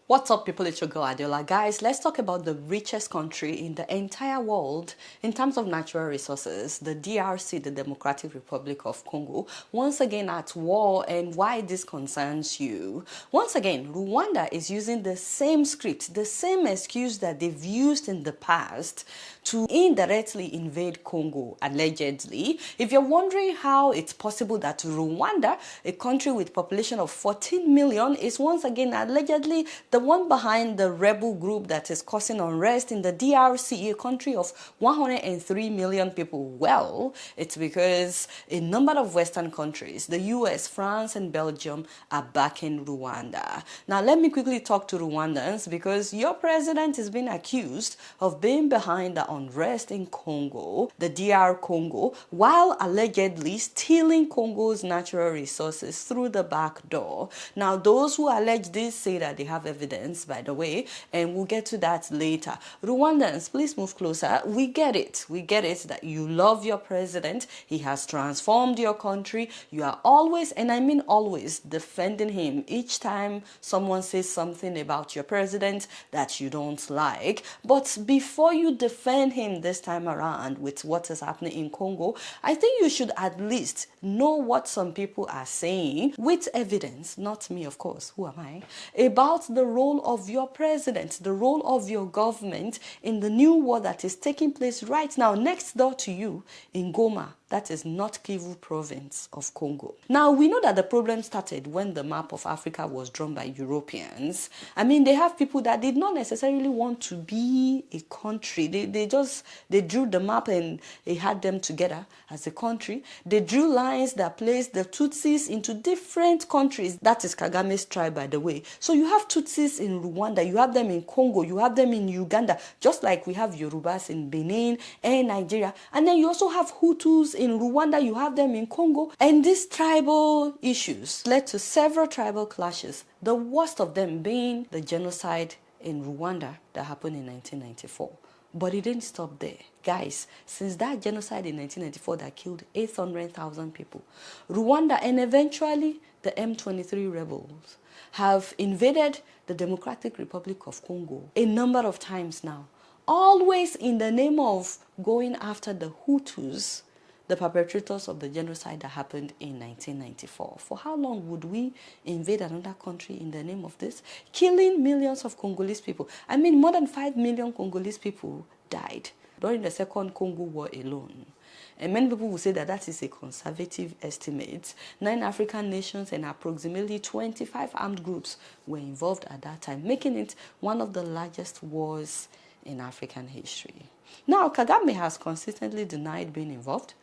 What's up, people? It's your girl Adiola. Guys, let's talk about the richest country in the entire world in terms of natural resources, the DRC, the Democratic Republic of Congo, once again at war, and why this concerns you. Once again, Rwanda is using the same script, the same excuse that they've used in the past to indirectly invade Congo, allegedly. If you're wondering how it's possible that Rwanda, a country with a population of 14 million, is once again allegedly the one behind the rebel group that is causing unrest in the DRC, a country of 103 million people, well, it's because a number of Western countries, the US, France, and Belgium, are backing Rwanda. Now, let me quickly talk to Rwandans because your president is being accused of being behind the unrest in Congo, the DR Congo, while allegedly stealing Congo's natural resources through the back door. Now, those who allege this say that they have evidence, by the way, and we'll get to that later. Rwandans, please move closer. We get it that you love your president. He has transformed your country. You are always, and I mean always, defending him each time someone says something about your president that you don't like. But before you defend him this time around with what is happening in Congo, I think you should at least know what some people are saying with evidence, not me, of course, who am I, about the role of your president, the role of your government in the new war that is taking place right now next door to you in Goma. That is North Kivu province of Congo. Now, we know that the problem started when the map of Africa was drawn by Europeans. I mean, they have people that did not necessarily want to be a country. They drew the map and they had them together as a country. They drew lines that placed the Tutsis into different countries. That is Kagame's tribe, by the way. So you have Tutsis in Rwanda, you have them in Congo, you have them in Uganda, just like we have Yorubas in Benin and Nigeria. And then you also have Hutus in Rwanda, you have them in Congo. And these tribal issues led to several tribal clashes, the worst of them being the genocide in Rwanda that happened in 1994. But it didn't stop there. Guys, since that genocide in 1994 that killed 800,000 people, Rwanda and eventually the M23 rebels have invaded the Democratic Republic of Congo a number of times now, always in the name of going after the Hutus, the perpetrators of the genocide that happened in 1994. For how long would we invade another country in the name of this? Killing millions of Congolese people. I mean, more than 5 million Congolese people died during the Second Congo War alone. And many people will say that that is a conservative estimate. 9 African nations and approximately 25 armed groups were involved at that time, making it one of the largest wars in African history. Now, Kagame has consistently denied being involved,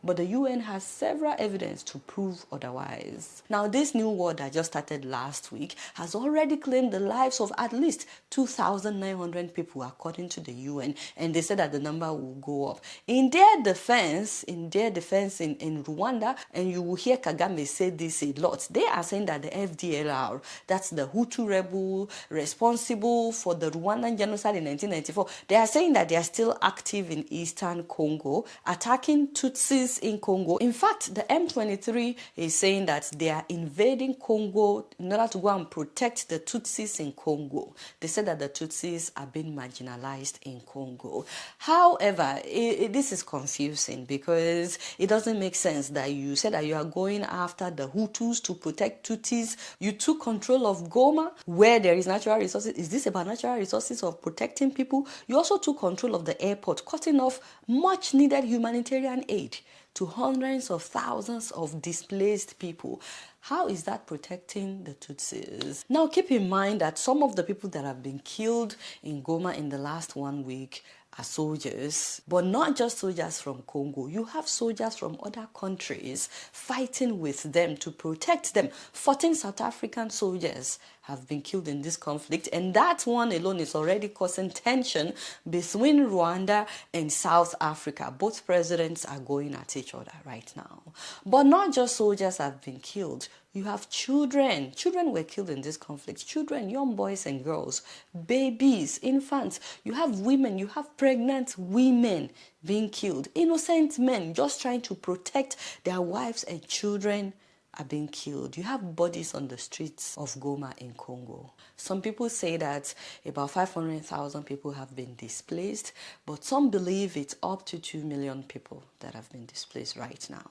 but the UN has several evidence to prove otherwise. Now, this new war that just started last week has already claimed the lives of at least 2,900 people, according to the UN, and they said that the number will go up. In their defense in Rwanda, and you will hear Kagame say this a lot, they are saying that the FDLR, that's the Hutu rebel responsible for the Rwandan genocide in 1994, they are saying that they are still active in eastern Congo, attacking Tutsis in Congo. In fact, the M23 is saying that they are invading Congo in order to go and protect the Tutsis in Congo. They said that the Tutsis are being marginalized in Congo. However, this is confusing because it doesn't make sense that you said that you are going after the Hutus to protect Tutsis. You took control of Goma, where there is natural resources. Is this about natural resources of protecting people? You also took control of the airport, cutting off much needed humanitarian aid to hundreds of thousands of displaced people. How is that protecting the Tutsis? Now, keep in mind that some of the people that have been killed in Goma in the last 1 week are soldiers, but not just soldiers from Congo. You have soldiers from other countries fighting with them to protect them. 14 South African soldiers have been killed in this conflict, and that one alone is already causing tension between Rwanda and South Africa. Both presidents are going at each other right now. But not just soldiers have been killed. You have children. Children were killed in this conflict. Children, young boys and girls, babies, infants. You have women, you have pregnant women being killed. Innocent men just trying to protect their wives and children are being killed. You have bodies on the streets of Goma in Congo. Some people say that about 500,000 people have been displaced, but some believe it's up to 2 million people that have been displaced right now.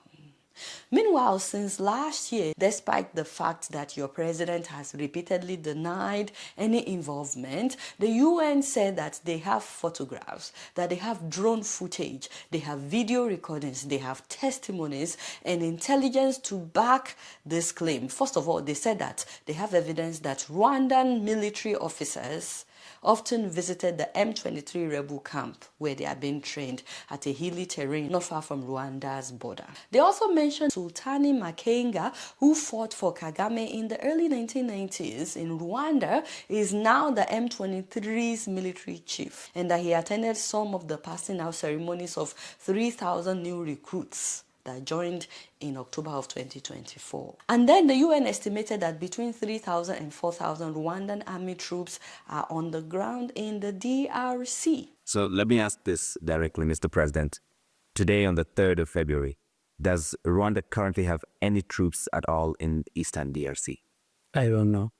Meanwhile, since last year, despite the fact that your president has repeatedly denied any involvement, the UN said that they have photographs, that they have drone footage, they have video recordings, they have testimonies and intelligence to back this claim. First of all, they said that they have evidence that Rwandan military officers often visited the M23 rebel camp where they are being trained at a hilly terrain not far from Rwanda's border. They also mentioned Sultani Makenga, who fought for Kagame in the early 1990s in Rwanda, is now the M23's military chief, and that he attended some of the passing out ceremonies of 3,000 new recruits that joined in October of 2024. And then the UN estimated that between 3,000 and 4,000 Rwandan army troops are on the ground in the DRC. So let me ask this directly, Mr. President. Today, on the 3rd of February, does Rwanda currently have any troops at all in Eastern DRC? I don't know.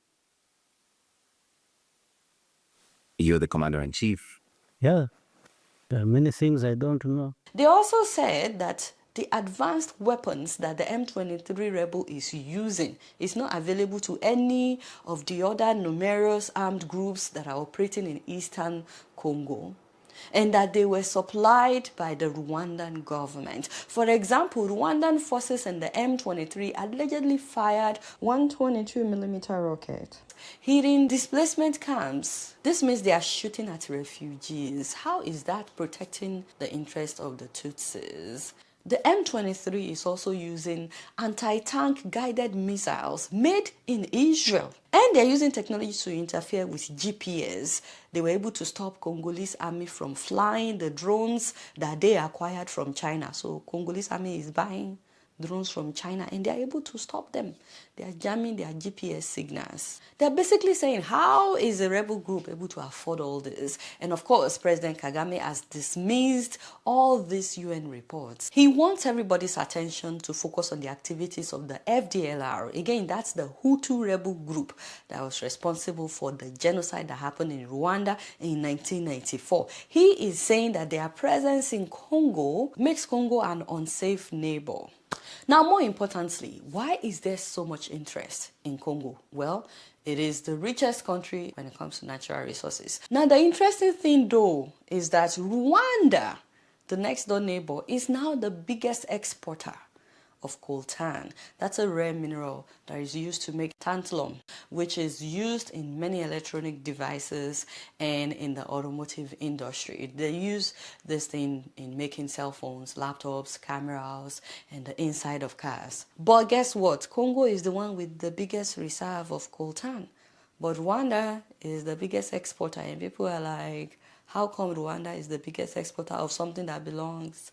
You're the commander-in-chief. Yeah, there are many things I don't know. They also said that the advanced weapons that the M23 rebel is using is not available to any of the other numerous armed groups that are operating in Eastern Congo, and that they were supplied by the Rwandan government. For example, Rwandan forces and the M23 allegedly fired 122mm rocket hitting displacement camps. This means they are shooting at refugees. How is that protecting the interest of the Tutsis? The M23 is also using anti-tank guided missiles made in Israel. And they're using technology to interfere with GPS. They were able to stop Congolese army from flying the drones that they acquired from China. So Congolese army is buying drones from China and they're able to stop them. They are jamming their GPS signals. They're basically saying, how is a rebel group able to afford all this? And of course, President Kagame has dismissed all these UN reports. He wants everybody's attention to focus on the activities of the FDLR. Again, that's the Hutu rebel group that was responsible for the genocide that happened in Rwanda in 1994. He is saying that their presence in Congo makes Congo an unsafe neighbor. Now, more importantly, why is there so much interest in Congo? Well, it is the richest country when it comes to natural resources. Now, the interesting thing, though, is that Rwanda, the next door neighbor, is now the biggest exporter of coltan. That's a rare mineral that is used to make tantalum, which is used in many electronic devices and in the automotive industry. They use this thing in making cell phones, laptops, cameras, and the inside of cars. But guess what? Congo is the one with the biggest reserve of coltan. But Rwanda is the biggest exporter, and people are like, how come Rwanda is the biggest exporter of something that belongs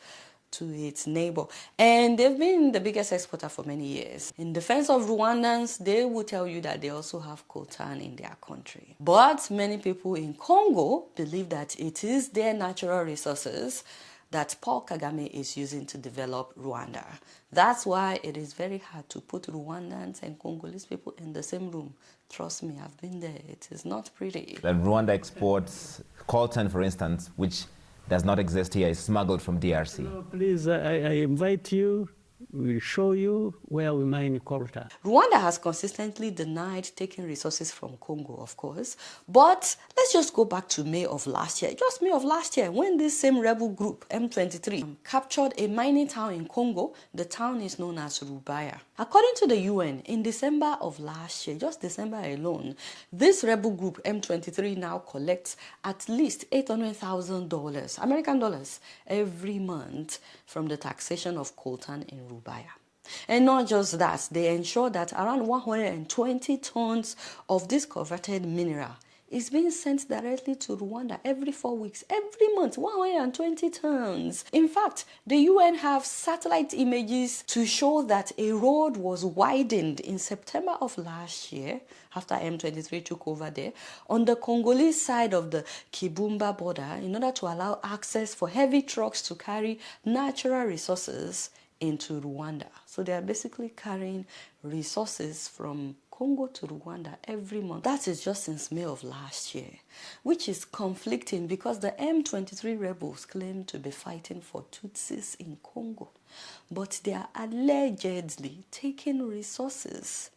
to its neighbor? And they've been the biggest exporter for many years. In defense of Rwandans, they will tell you that they also have coltan in their country. But many people in Congo believe that it is their natural resources that Paul Kagame is using to develop Rwanda. That's why it is very hard to put Rwandans and Congolese people in the same room. Trust me, I've been there. It is not pretty. And Rwanda exports coltan, for instance, which does not exist here, is smuggled from DRC. No, please, I invite you. We'll show you where we mine coltan. Rwanda has consistently denied taking resources from Congo, of course. But let's just go back to May of last year. Just May of last year, when this same rebel group, M23, captured a mining town in Congo. The town is known as Rubaya. According to the UN, in December of last year, just December alone, this rebel group, M23, now collects at least $800,000, American dollars, every month from the taxation of coltan in Rubaya. And not just that, they ensure that around 120 tons of this converted mineral is being sent directly to Rwanda every 4 weeks, every month, 120 tons. In fact, the UN have satellite images to show that a road was widened in September of last year, after M23 took over there, on the Congolese side of the Kibumba border in order to allow access for heavy trucks to carry natural resources into Rwanda. So they are basically carrying resources from Congo to Rwanda every month. That is just since May of last year, which is conflicting because the M23 rebels claim to be fighting for Tutsis in Congo, but they are allegedly taking resources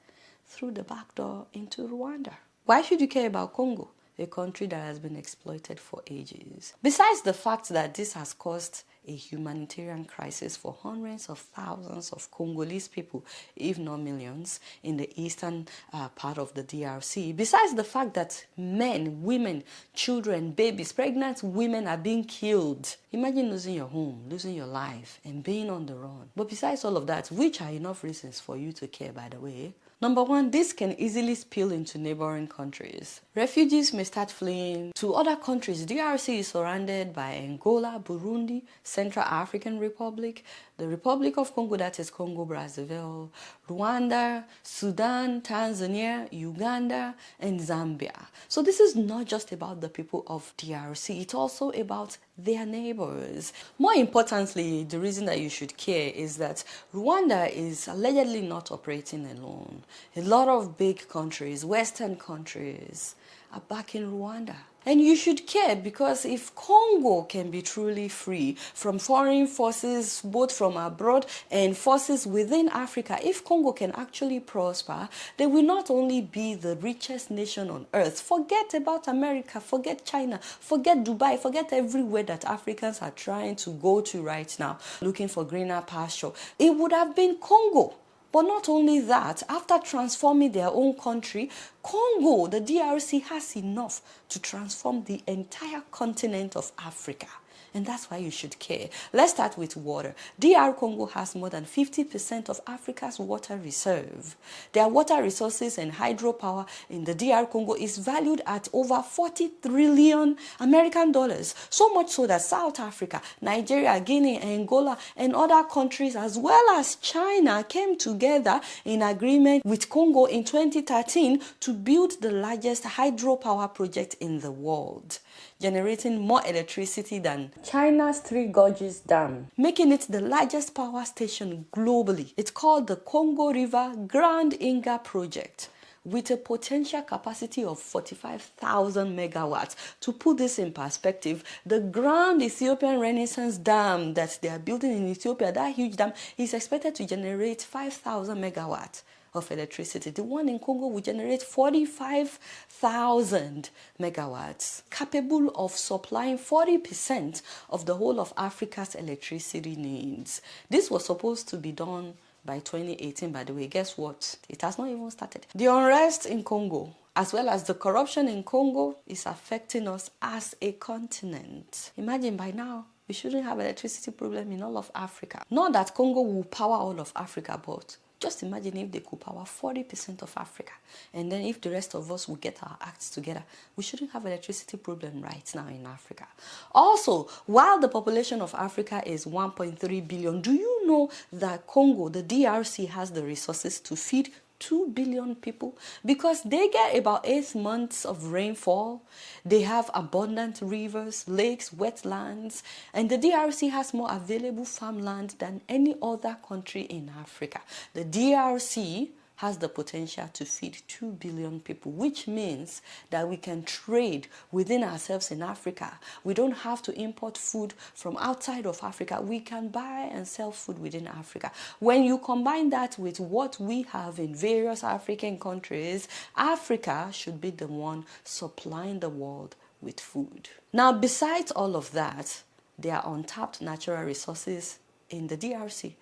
through the back door into Rwanda. Why should you care about Congo, a country that has been exploited for ages? Besides the fact that this has caused a humanitarian crisis for hundreds of thousands of Congolese people, if not millions, in the eastern part of the DRC. Besides the fact that men, women, children, babies, pregnant women are being killed. Imagine losing your home, losing your life, and being on the run. But besides all of that, which are enough reasons for you to care, by the way, number one, this can easily spill into neighboring countries. Refugees may start fleeing to other countries. DRC is surrounded by Angola, Burundi, Central African Republic, the Republic of Congo, that is Congo-Brazzaville, Rwanda, Sudan, Tanzania, Uganda, and Zambia. So this is not just about the people of DRC, it's also about their neighbors. More importantly, the reason that you should care is that Rwanda is allegedly not operating alone. A lot of big countries, Western countries, are backing Rwanda. And you should care because if Congo can be truly free from foreign forces, both from abroad and forces within Africa, if Congo can actually prosper, they will not only be the richest nation on earth. Forget about America, forget China, forget Dubai, forget everywhere that Africans are trying to go to right now, looking for greener pasture. It would have been Congo. But not only that, after transforming their own country, Congo, the DRC, has enough to transform the entire continent of Africa. And that's why you should care. Let's start with water. DR Congo has more than 50% of Africa's water reserve. Their water resources and hydropower in the DR Congo is valued at over 40 trillion American dollars. So much so that South Africa, Nigeria, Guinea, Angola, and other countries as well as China came together in agreement with Congo in 2013 to build the largest hydropower project in the world, generating more electricity than China's Three Gorges Dam, making it the largest power station globally. It's called the Congo River Grand Inga Project, with a potential capacity of 45,000 megawatts. To put this in perspective, the Grand Ethiopian Renaissance Dam that they are building in Ethiopia, that huge dam, is expected to generate 5,000 megawatts of electricity. The one in Congo will generate 45,000 megawatts, capable of supplying 40% of the whole of Africa's electricity needs. This was supposed to be done by 2018, by the way. Guess what? It has not even started. The unrest in Congo, as well as the corruption in Congo, is affecting us as a continent. Imagine by now, we shouldn't have electricity problem in all of Africa. Not that Congo will power all of Africa, but just imagine if they could power 40% of Africa. And then if the rest of us will get our acts together, we shouldn't have electricity problem right now in Africa. Also, while the population of Africa is 1.3 billion, do you know that Congo, the DRC, has the resources to feed 2 billion people? Because they get about 8 months of rainfall. They have abundant rivers, lakes, wetlands, and the DRC has more available farmland than any other country in Africa. The DRC has the potential to feed 2 billion people, which means that we can trade within ourselves in Africa. We don't have to import food from outside of Africa. We can buy and sell food within Africa. When you combine that with what we have in various African countries, Africa should be the one supplying the world with food. Now, besides all of that, there are untapped natural resources in the DRC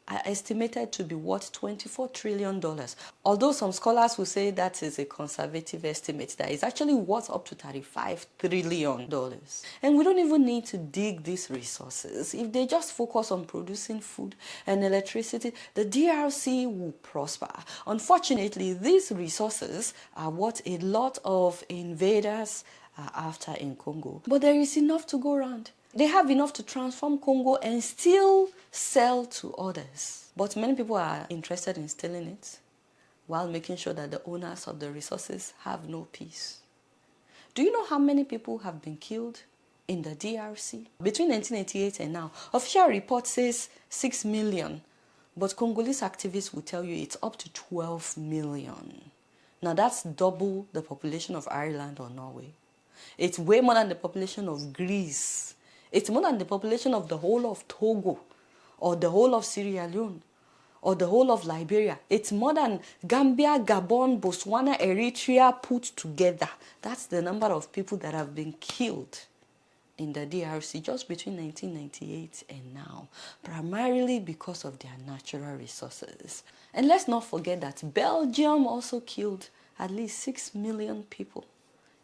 are estimated to be worth $24 trillion. Although some scholars will say that is a conservative estimate, that is actually worth up to $35 trillion. And we don't even need to dig these resources. If they just focus on producing food and electricity, the DRC will prosper. Unfortunately, these resources are what a lot of invaders are after in Congo. But there is enough to go around. They have enough to transform Congo and still sell to others. But many people are interested in stealing it while making sure that the owners of the resources have no peace. Do you know how many people have been killed in the DRC. Between 1988 and now, official report says 6 million, but Congolese activists will tell you it's up to 12 million. Now that's double the population of Ireland or Norway. It's way more than the population of Greece. It's more than the population of the whole of Togo, or the whole of Sierra Leone, or the whole of Liberia. It's more than Gambia, Gabon, Botswana, Eritrea put together. That's the number of people that have been killed in the DRC just between 1998 and now, primarily because of their natural resources. And let's not forget that Belgium also killed at least 6 million people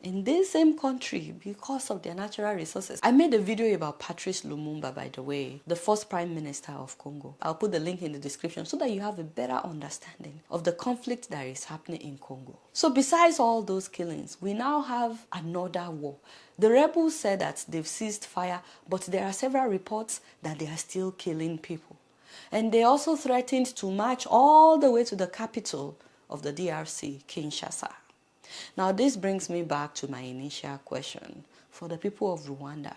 in this same country because of their natural resources. I made a video about Patrice Lumumba, by the way, the first Prime Minister of Congo. I'll put the link in the description so that you have a better understanding of the conflict that is happening in Congo. So besides all those killings, we now have another war. The rebels said that they've ceased fire, but there are several reports that they are still killing people. And they also threatened to march all the way to the capital of the DRC, Kinshasa. Now this brings me back to my initial question. For the people of Rwanda,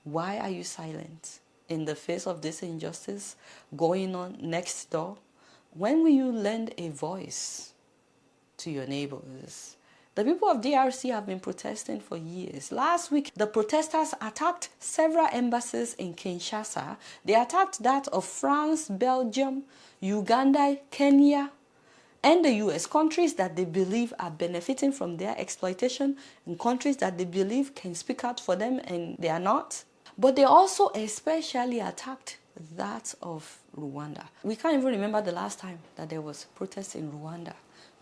why are you silent in the face of this injustice going on next door? When will you lend a voice to your neighbors? The people of DRC have been protesting for years. Last week, the protesters attacked several embassies in Kinshasa. They attacked that of France, Belgium, Uganda, Kenya, and the US, countries that they believe are benefiting from their exploitation and countries that they believe can speak out for them and they are not. But they also especially attacked that of Rwanda. We can't even remember the last time that there was protest in Rwanda.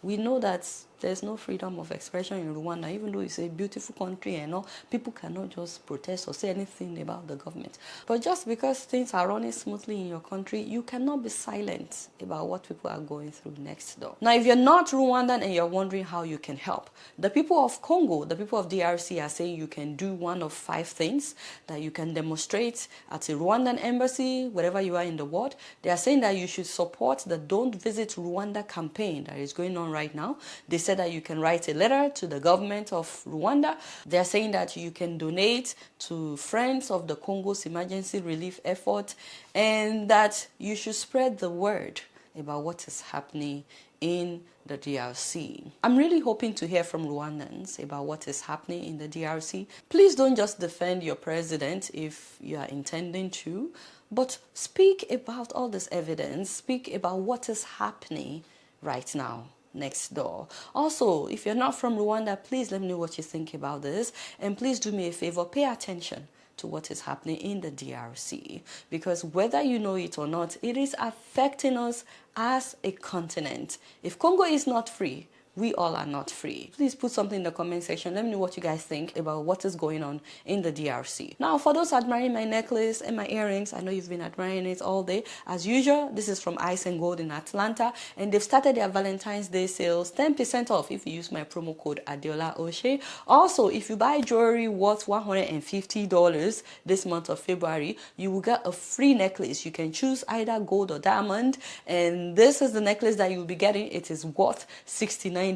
We know that there's no freedom of expression in Rwanda, even though it's a beautiful country and all. People cannot just protest or say anything about the government. But just because things are running smoothly in your country, you cannot be silent about what people are going through next door. Now, if you're not Rwandan and you're wondering how you can help, the people of Congo, the people of DRC are saying you can do one of 5 things that you can demonstrate at a Rwandan embassy, wherever you are in the world. They are saying that you should support the Don't Visit Rwanda campaign that is going on right now. They said that you can write a letter to the government of Rwanda. They are saying that you can donate to Friends of the Congo's emergency relief effort, and that you should spread the word about what is happening in the DRC. I'm really hoping to hear from Rwandans about what is happening in the DRC. Please don't just defend your president if you are intending to, but speak about all this evidence, speak about what is happening right now next door. Also, if you're not from Rwanda, please let me know what you think about this, and please do me a favor, pay attention to what is happening in the DRC, because whether you know it or not, it is affecting us as a continent. If Congo is not free, we all are not free. Please put something in the comment section. Let me know what you guys think about what is going on in the DRC. Now, for those admiring my necklace and my earrings, I know you've been admiring it all day. As usual, this is from Ice and Gold in Atlanta, and they've started their Valentine's Day sales, 10% off if you use my promo code Adeola Oshe. Also, if you buy jewelry worth $150 this month of February, you will get a free necklace. You can choose either gold or diamond, and this is the necklace that you'll be getting. It is worth $69.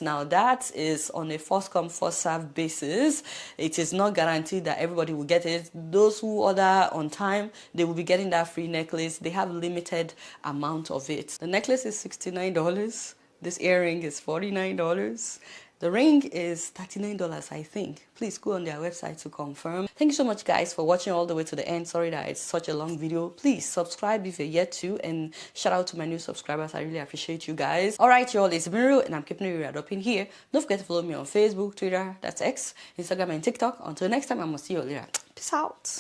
Now that is on a first come first serve basis. It is not guaranteed that everybody will get it. Those who order on time, they will be getting that free necklace. They have limited amount of it. The necklace is $69. This earring is $49. The ring is $39, I think. Please go on their website to confirm. Thank you so much, guys, for watching all the way to the end. Sorry that it's such a long video. Please subscribe if you're yet to, and shout out to my new subscribers. I really appreciate you guys. All right, y'all, it's been real, and I'm keeping it real up in here. Don't forget to follow me on Facebook, Twitter, that's X, Instagram, and TikTok. Until next time, I'm gonna see you later. Peace out.